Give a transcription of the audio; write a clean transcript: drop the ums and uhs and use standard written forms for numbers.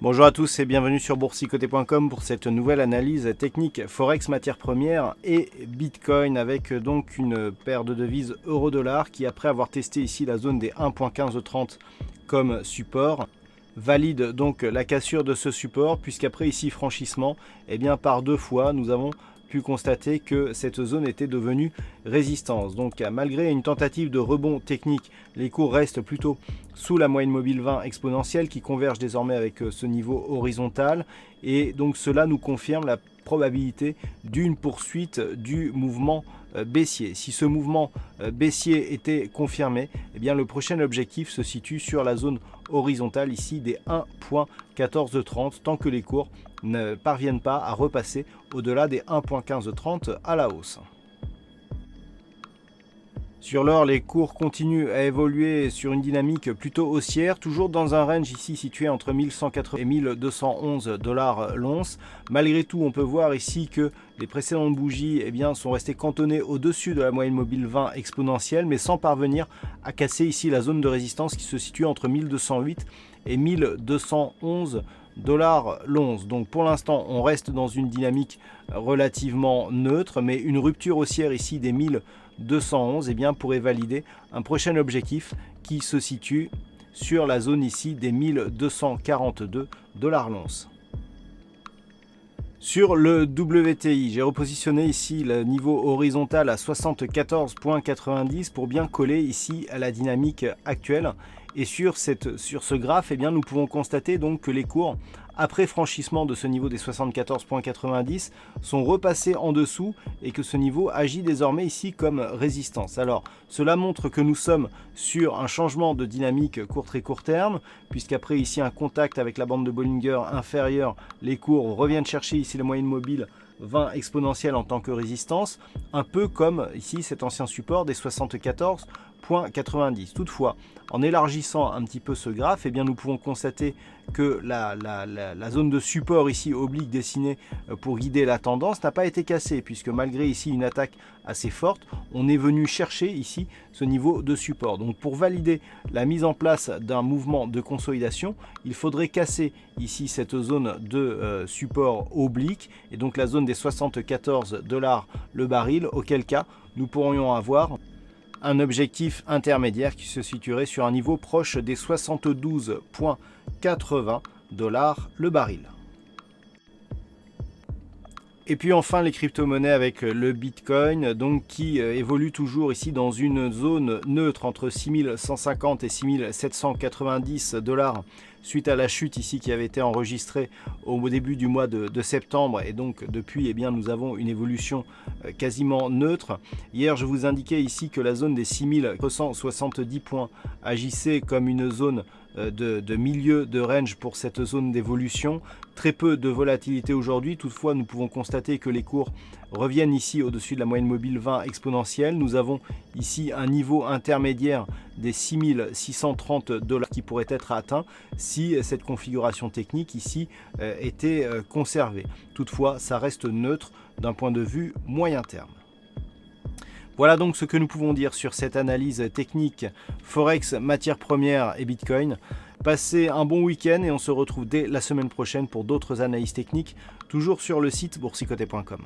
Bonjour à tous et bienvenue sur boursicoté.com pour cette nouvelle analyse technique Forex matières premières et Bitcoin avec donc une paire de devises euro-dollar qui, après avoir testé ici la zone des 1.1530 comme support, valide donc la cassure de ce support, puisqu'après ici franchissement, par deux fois nous avons pu constater que cette zone était devenue résistance. Donc malgré une tentative de rebond technique, les cours restent plutôt sous la moyenne mobile 20 exponentielle qui converge désormais avec ce niveau horizontal, et donc cela nous confirme la probabilité d'une poursuite du mouvement baissier. Si ce mouvement baissier était confirmé, le prochain objectif se situe sur la zone horizontale ici des 1.1430, tant que les cours ne parviennent pas à repasser au-delà des 1.1530 à la hausse. Sur l'or, les cours continuent à évoluer sur une dynamique plutôt haussière, toujours dans un range ici situé entre 1180 et 1211 dollars l'once. Malgré tout, on peut voir ici que les précédentes bougies sont restées cantonnées au-dessus de la moyenne mobile 20 exponentielle, mais sans parvenir à casser ici la zone de résistance qui se situe entre 1208 et 1211 dollars l'once. Donc pour l'instant, on reste dans une dynamique relativement neutre, mais une rupture haussière ici des 1211 pourrait valider un prochain objectif qui se situe sur la zone ici des 1242 dollars l'once. Sur le WTI, j'ai repositionné ici le niveau horizontal à 74,90 pour bien coller ici à la dynamique actuelle. Et sur ce graphe, nous pouvons constater donc que les cours, après franchissement de ce niveau des 74,90, sont repassés en dessous et que ce niveau agit désormais ici comme résistance. Alors, cela montre que nous sommes sur un changement de dynamique très court terme, puisqu'après ici un contact avec la bande de Bollinger inférieure, les cours reviennent chercher ici la moyenne mobile 20 exponentielle en tant que résistance, un peu comme ici cet ancien support des 74,90. Toutefois, en élargissant un petit peu ce graphe, nous pouvons constater que la zone de support ici oblique dessinée pour guider la tendance n'a pas été cassée, puisque malgré ici une attaque assez forte, on est venu chercher ici ce niveau de support. Donc pour valider la mise en place d'un mouvement de consolidation, il faudrait casser ici cette zone de support oblique, et donc la zone des 74 dollars le baril, auquel cas nous pourrions avoir un objectif intermédiaire qui se situerait sur un niveau proche des 72,80 dollars le baril. Et puis enfin les crypto-monnaies avec le Bitcoin, donc qui évolue toujours ici dans une zone neutre entre 6150 et 6790 dollars suite à la chute ici qui avait été enregistrée au début du mois de septembre, et donc depuis nous avons une évolution quasiment neutre. Hier je vous indiquais ici que la zone des 6370 points agissait comme une zone de milieu de range pour cette zone d'évolution. Très peu de volatilité aujourd'hui, toutefois nous pouvons constater que les cours reviennent ici au-dessus de la moyenne mobile 20 exponentielle. Nous avons ici un niveau intermédiaire des 6630 dollars qui pourrait être atteint si cette configuration technique ici était conservée. Toutefois, ça reste neutre d'un point de vue moyen terme. Voilà donc ce que nous pouvons dire sur cette analyse technique Forex, matières premières et Bitcoin. Passez un bon week-end et on se retrouve dès la semaine prochaine pour d'autres analyses techniques, toujours sur le site boursicoté.com.